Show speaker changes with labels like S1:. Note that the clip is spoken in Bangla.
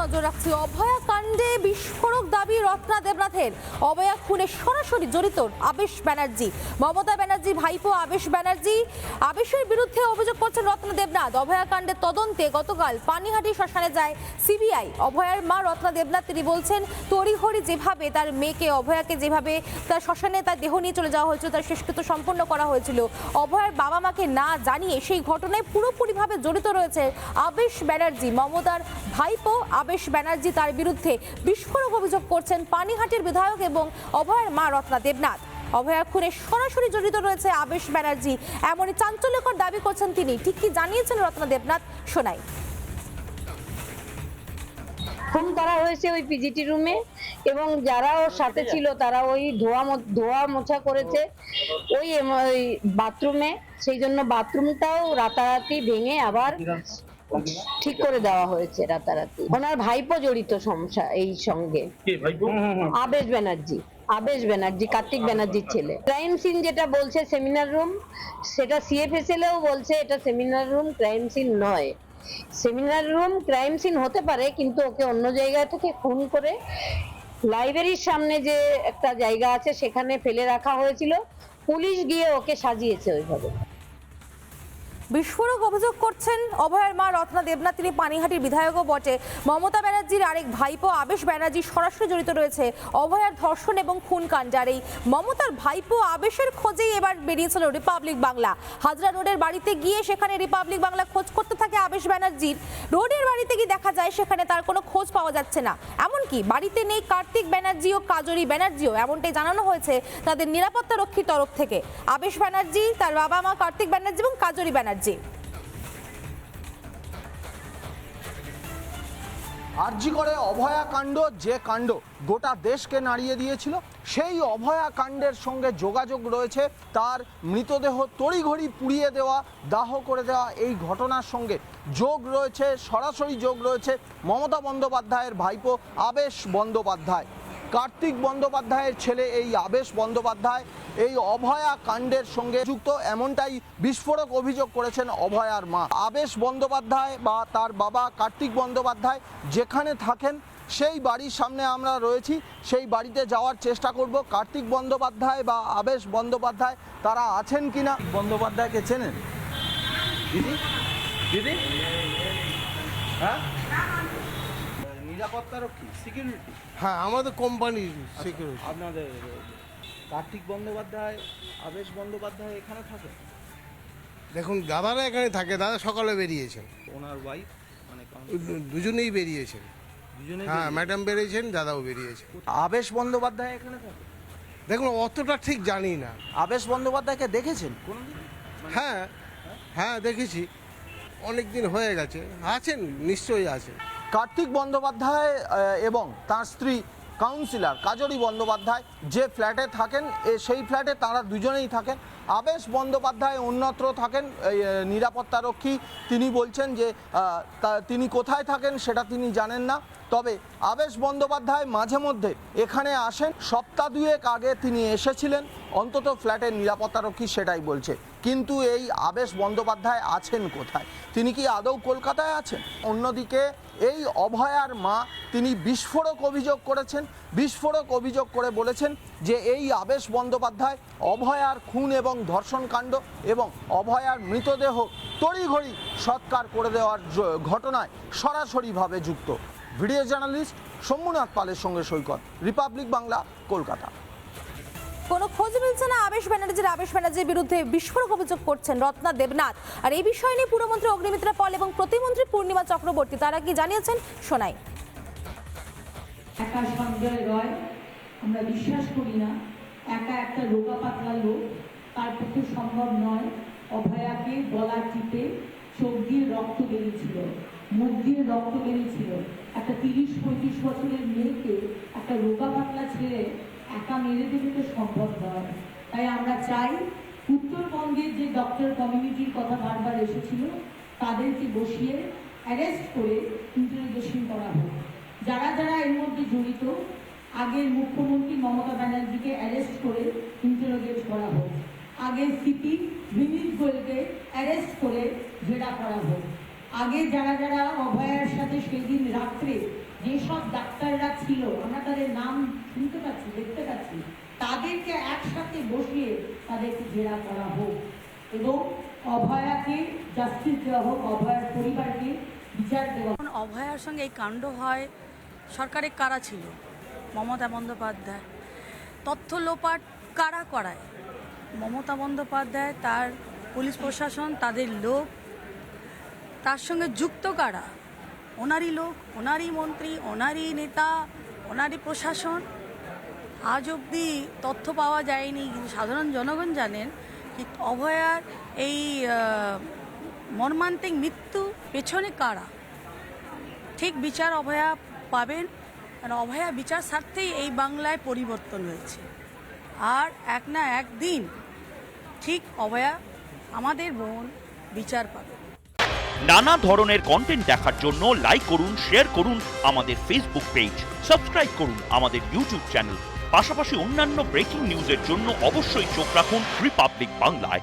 S1: নজর রাখছি অভয়া কাণ্ডে বিস্ফোরক দাবি রত্না দেবনাথের। অভয়া খুনে সরাসরি জড়িত আবেশ ব্যানার্জি। মমতা ব্যানার্জি ভাইপো আবেশ ব্যানার্জি। আবেশের বিরুদ্ধে অভিযোগ করছেন রত্না দেবনাথ। অভয়া কাণ্ডের তদন্তে গতকাল পানিহাটি শ্মশানে যায় সিবিআই। অভয়ার মা রত্না দেবনাথ তিনি বলছেন, তড়িঘড়ি যেভাবে তার মেয়েকে অভয়াকে যেভাবে তার শ্মশানে তার দেহ নিয়ে চলে যাওয়া হয়েছিল, তার শেষকৃত্য সম্পন্ন করা হয়েছিল, অভয়ার বাবা মাকে না জানিয়ে সেই ঘটনায় পুরোপুরিভাবে জড়িত রয়েছে আবেশ ব্যানার্জি। মমতার ভাইপো আবেশ ব্যানার্জি তার বিরুদ্ধে বিস্ফোরক অভিযোগ করছেন পানিহাটির বিধায়ক এবং অভয়ার মা রত্না দেবনাথ। অভয়ার খুনে সরাসরি জড়িত রয়েছে আবেশ ব্যানার্জি, এমনই চাঞ্চল্যকর দাবি করছেন তিনি। ঠিক কি জানিয়েছেন রত্না দেবনাথ, শোনাই।
S2: খুন করা হয়েছে ওই পিজিটি রুমে, এবং যারা ওর সাথে ছিল তারা ওই ধোয়া মোছা করেছে ওই বাথরুমে। সেই জন্য বাথরুমটাও রাতারাতি ভেঙে আবার ঠিক করে দেওয়া হয়েছে রাতারাতি। ওনার ভাইপো জড়িত সমস্যা এই সঙ্গে, আবেশ ব্যানার্জি কার্তিক ব্যানার্জির ছেলে। ক্রাইম সিন যেটা বলছে সেমিনার রুম, সেটা সিএফএসএলও বলছে এটা সেমিনার রুম, ক্রাইম সিন নয়। সেমিনার রুম ক্রাইম সিন হতে পারে, কিন্তু ওকে অন্য জায়গা থেকে খুন করে লাইব্রেরির সামনে যে একটা জায়গা আছে সেখানে ফেলে রাখা হয়েছিল। পুলিশ গিয়ে ওকে সাজিয়েছে ওইভাবে।
S1: বিস্ফোরক অভিযোগ করছেন অভয়ার মা রত্না দেবনাথ, তিনি পানিহাটির বিধায়কও বটে। মমতা ব্যানার্জির আরেক ভাইপো আবেশ ব্যানার্জি সরাসরি জড়িত রয়েছে অভয়ার ধর্ষণ এবং খুন কাণ্ডে। আর এই মমতার ভাইপো আবেশের খোঁজেই এবার বেরিয়েছিল রিপাবলিক বাংলা। হাজরা রোডের বাড়িতে গিয়ে সেখানে রিপাবলিক বাংলা খোঁজ করতে থাকে আবেশ ব্যানার্জির। রোডের বাড়িতে গিয়ে দেখা যায় সেখানে তার কোনো খোঁজ পাওয়া যাচ্ছে না, এমনকি বাড়িতে নেই কার্তিক ব্যানার্জি ও কাজরি ব্যানার্জিও, এমনটাই জানানো হয়েছে তাদের নিরাপত্তা রক্ষীর তরফ থেকে। আবেশ ব্যানার্জি, তার বাবা মা কার্তিক ব্যানার্জি এবং কাজরি ব্যানার্জি।
S3: আরজি করে অভয়া কাণ্ড, যে কাণ্ড গোটা দেশকে নাড়িয়ে দিয়েছিল, সেই অভয়া কাণ্ডের সঙ্গে যোগাযোগ রয়েছে তার মৃতদেহ তড়িঘড়ি পুড়িয়ে দেওয়া, দাহ করে দেওয়া এই ঘটনার সঙ্গে যোগ রয়েছে, সরাসরি যোগ রয়েছে মমতা বন্দ্যোপাধ্যায়ের ভাইপো আবেশ বন্দ্যোপাধ্যায়। কার্তিক বন্দ্যোপাধ্যায়ের ছেলে এই আবেশ বন্দ্যোপাধ্যায় এই অভয়া কাণ্ডের সঙ্গে যুক্ত, এমনটাই বিস্ফোরক অভিযোগ করেছেন অভয়ার মা। আবেশ বন্দ্যোপাধ্যায় বা তার বাবা কার্তিক বন্দ্যোপাধ্যায় যেখানে থাকেন সেই বাড়ির সামনে আমরা রয়েছি, সেই বাড়িতে যাওয়ার চেষ্টা করব। কার্তিক বন্দ্যোপাধ্যায় বা আবেশ বন্দ্যোপাধ্যায় তারা আছেন কিনা। বন্দ্যোপাধ্যায়কে চেনেন দিদি? দিদি হ্যাঁ, নিরাপত্তারক্ষী, সিকিউরিটি।
S4: হ্যাঁ, আমাদের কোম্পানির সিকিউরিটি।
S3: আপনাদের কার্তিক বন্দ্যোপাধ্যায় আবেশ বন্দ্যোপাধ্যায় এখানে থাকে?
S4: দেখুন, দাদারা এখানে থাকে, দাদা সকালে বেরিয়েছেন।
S3: ওনার ওয়াইফ মানে
S4: দুজনেই বেরিয়েছেন। হ্যাঁ, ম্যাডাম বেরিয়েছেন, দাদাও বেরিয়েছেন।
S3: আবেশ বন্দ্যোপাধ্যায় এখানে থাকে?
S4: দেখুন, অতটা ঠিক জানি না।
S3: আবেশ বন্দ্যোপাধ্যায়কে দেখেছেন কোনোদিন?
S4: হ্যাঁ হ্যাঁ, দেখেছি, অনেক দিন হয়ে গেছে। আছেন, নিশ্চয়ই আছেন।
S3: কার্তিক বন্দ্যোপাধ্যায় এবং তার স্ত্রী কাউন্সিলর কাজরি বন্দ্যোপাধ্যায় যে ফ্ল্যাটে থাকেন, সেই ফ্ল্যাটে তারা দুজনেই থাকেন। আবেশ বন্দ্যোপাধ্যায় অন্যত্র থাকেন, নিরাপত্তারক্ষী। তিনি বলছেন যে তিনি কোথায় থাকেন সেটা তিনি জানেন না, তবে আবেশ বন্দ্যোপাধ্যায় মাঝে মধ্যে এখানে আসেন। সপ্তাহ দুয়েক আগে তিনি এসেছিলেন, অন্তত ফ্ল্যাটের নিরাপত্তারক্ষী সেটাই বলছে। কিন্তু এই আবেশ বন্দ্যোপাধ্যায় আছেন কোথায়? তিনি কি আদৌ কলকাতায় আছেন? অন্যদিকে এই অভয়ার মা তিনি বিস্ফোরক অভিযোগ করেছেন। বিস্ফোরক অভিযোগ করে বলেছেন যে এই আবেশ বন্দ্যোপাধ্যায় অভয়ার খুন এবং ধর্ষণ কাণ্ড এবং অভয়ার মৃতদেহ তড়িঘড়ি সৎকার করে দেওয়ার ঘটনায় সরাসরিভাবে যুক্ত। ভিডিও জার্নালিস্ট শম্ভুনাথ পালের সঙ্গে সৈকত, রিপাবলিক বাংলা, কলকাতা।
S1: কোনো খোঁজ মিলছে না আবেশ ব্যানার্জির বিরুদ্ধে বিস্ফোরক অভিযোগ করছেন রত্না দেবনাথ। আর এই বিষয় নিয়ে পুরমন্ত্রী অগ্নিমিত্রা পল এবং প্রতিমন্ত্রী পূর্ণিমা চক্রবর্তী তারা কি জানিয়েছেন, শোনাই।
S5: একা সঞ্জয় রয় আমরা বিশ্বাস করি না, একা একটা রোগা পাতলা লোক, তার পক্ষে সম্ভব নয়। অভয়াকে গলা টিপে চোখ দিয়ে রক্ত বেরিয়েছিল, মুখ দিয়ে রক্ত বেরিয়েছিল। একটা 30-35 বছরের মেয়েকে একটা রোগা পাতলা ছেলে একা মেরে দেবে তো সম্ভব নয়। তাই আমরা চাই উত্তরবঙ্গের যে ডক্টর কমিউনিটির কথা বারবার এসেছিল তাদেরকে বসিয়ে অ্যারেস্ট করে ইন্টারোগেশন করা হোক। যারা যারা এর মধ্যে জড়িত, আগের মুখ্যমন্ত্রী মমতা ব্যানার্জিকে অ্যারেস্ট করে ইন্টারোগেট করা হোক, আগের সিপি বিনীত গোয়েলকে অ্যারেস্ট করে জেরা করা হোক। আগে যারা যারা অভয়ার সাথে সেই দিন রাত্রে যেসব ডাক্তাররা ছিল, আমরা তাদের নাম শুনতে পাচ্ছি, দেখতে পাচ্ছি, তাদেরকে একসাথে বসিয়ে তাদেরকে জেরা করা হোক এবং অভয়াকে জাস্টিস দেওয়া হোক, অভয়ার পরিবারকে বিচার দেওয়া হোক।
S6: যখন অভয়ার সঙ্গে এই কাণ্ড হয়, সরকারে কারা ছিল? মমতা বন্দ্যোপাধ্যায়। তথ্য লোপাট কারা করায়? মমতা বন্দ্যোপাধ্যায়, তার পুলিশ প্রশাসন, তাদের লোক। তার সঙ্গে যুক্ত কারা? ওনারই লোক, ওনারই মন্ত্রী, ওনারই নেতা, ওনারই প্রশাসন। আজ অবধি তথ্য পাওয়া যায়নি, কিন্তু সাধারণ জনগণ জানেন কি অভয়ার এই মর্মান্তিক মৃত্যু পেছনে কারা। ঠিক বিচার অভয়া পাবেন, কারণ অভয়া বিচার স্বার্থেই এই বাংলায় পরিবর্তন হয়েছে। আর এক না একদিন ঠিক অভয়া, আমাদের বোন, বিচার পাবে।
S7: নানা ধরনের কন্টেন্ট দেখার জন্য লাইক করুন, শেয়ার করুন আমাদের ফেসবুক পেজ, সাবস্ক্রাইব করুন আমাদের ইউটিউব চ্যানেল। পাশাপাশি অন্যান্য ব্রেকিং নিউজের জন্য অবশ্যই চোখ রাখুন রিপাবলিক বাংলায়।